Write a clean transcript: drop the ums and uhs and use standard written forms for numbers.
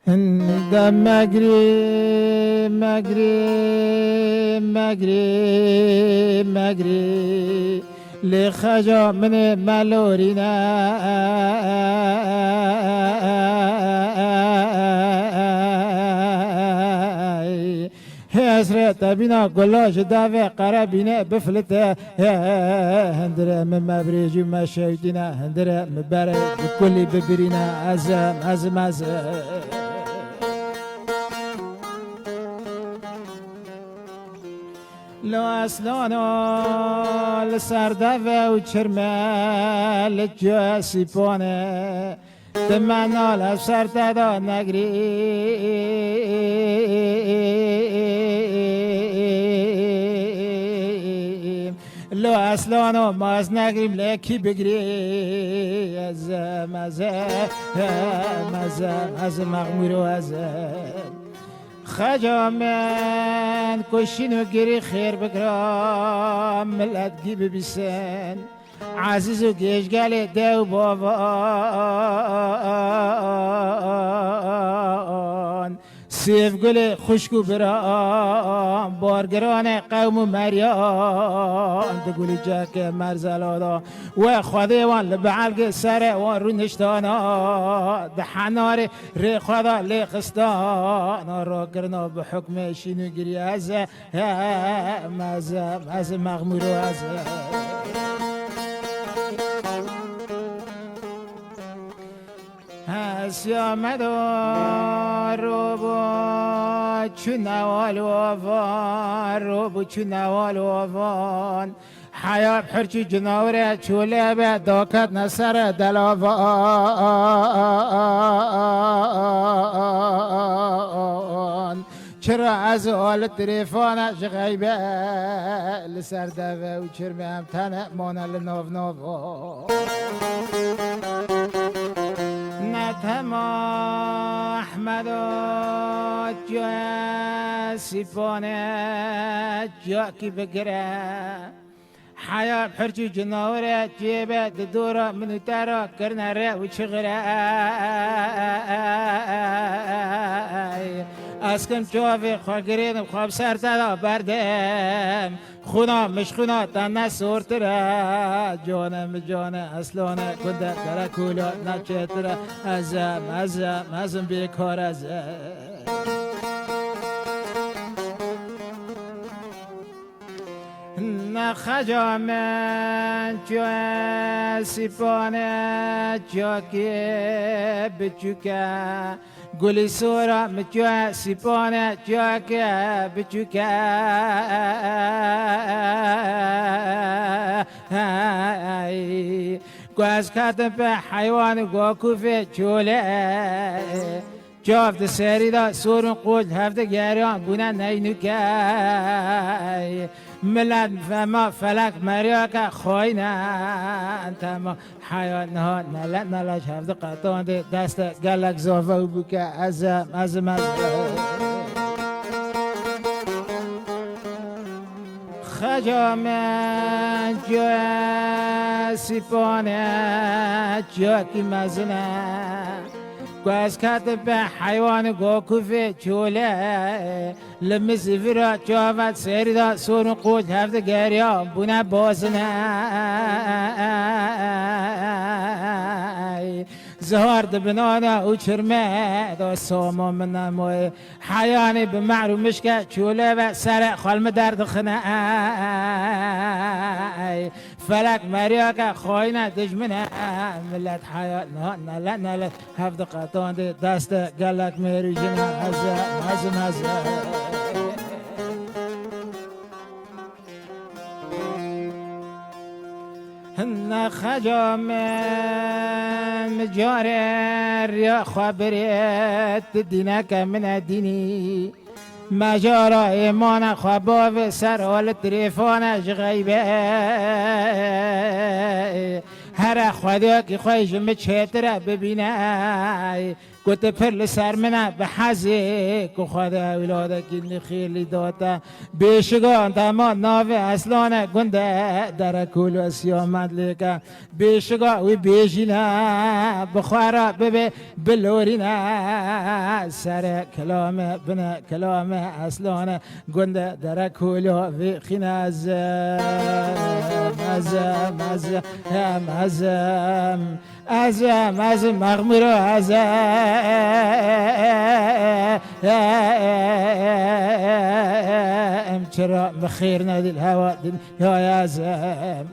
هند مگری مگری مگری مگری لخجا من ملورینا حسرت بنا گلاش داوه قربینه بفلته هندره من مبریجی مشهدینه هندره مبره بکلی ببرینه ازم لو اسلانا لسردوه و چرمه لجاسی پانه دمنا لسر دادا نگریم لو اصلانو ماز نگریم لکی بگری از مغمور و از خجا من کشین و گری خیر بگرام ملت گی ببیسن عزیز و گیشگل دو بابان سیف گل خوشکو برام بارگران قوم و مریان دگولی جاک مرزلادا و خواده وان لبعلق سر وان رو نشتانا دحنار ری خوادا لی خستانا را کرنا بحکم شینو گری از مغمور از سیامدار روبو چنوال وفان حیات حرچی جناوره چوله به داکت نصر دلاوان چرا از آل تریفانش غیبه لسر دوه و چرمه هم تنه مانه لناف نافان نتما احمد جا سیپانه جا کی بگره حیات حرچی جناوره جیبه دورا منو تارا کرنه ره و چغره اسکن جوابی خواه گریدم خواب سر دادا بردم خونا مشخونا تنه سورتره جانم اصلانه کنده در کولا نچتره ازم بیکار ازم نخجا من جا سیپانه جا که بچوکه گلی سورا مجا سیپانه جا که بچوکه گوز کتن به حیوان گوکوفه چوله جافت سری دا سورن قول هفته گریان بونه نینوکه ملت فما فلک مریا خوینه تما حیات نها نلش هفته قطان ده دست گلک زافه و بو که ازم خجا من جا سیپانه جا کی مزنه گوز کتب به حیوان گوکوفه چوله لمسی فرا جاوت سری دا سورن قود هفته گریا بونه بازنه زهار دبنانا و چرمه دا ساما من نموی حیانی بمعرو مشکه چوله و سر خالم درد خنه فلک مریا که خوینه دجمنه ملت حیات نلت هفت قطان ده دست گلک میری جمع هزم هن خجا من جاره ریا خبریت دینک من دینی مجارا ایمان خوابا و سر حال تریفانش غیبه هر خدا که خویش چتره ببینه كنت پر سر منه به حزه که خدا ولاده که خیلی داده بیشگان دما ناو اصلانه گنده در کل و سیامد لیکه بیشگان وی بیشینه بخواره ببه بلورینه سر کلام بنه کلام اصلانه گنده در کل و خینه ازم مغمور ازم چرا بخير نادي الهوى يا زم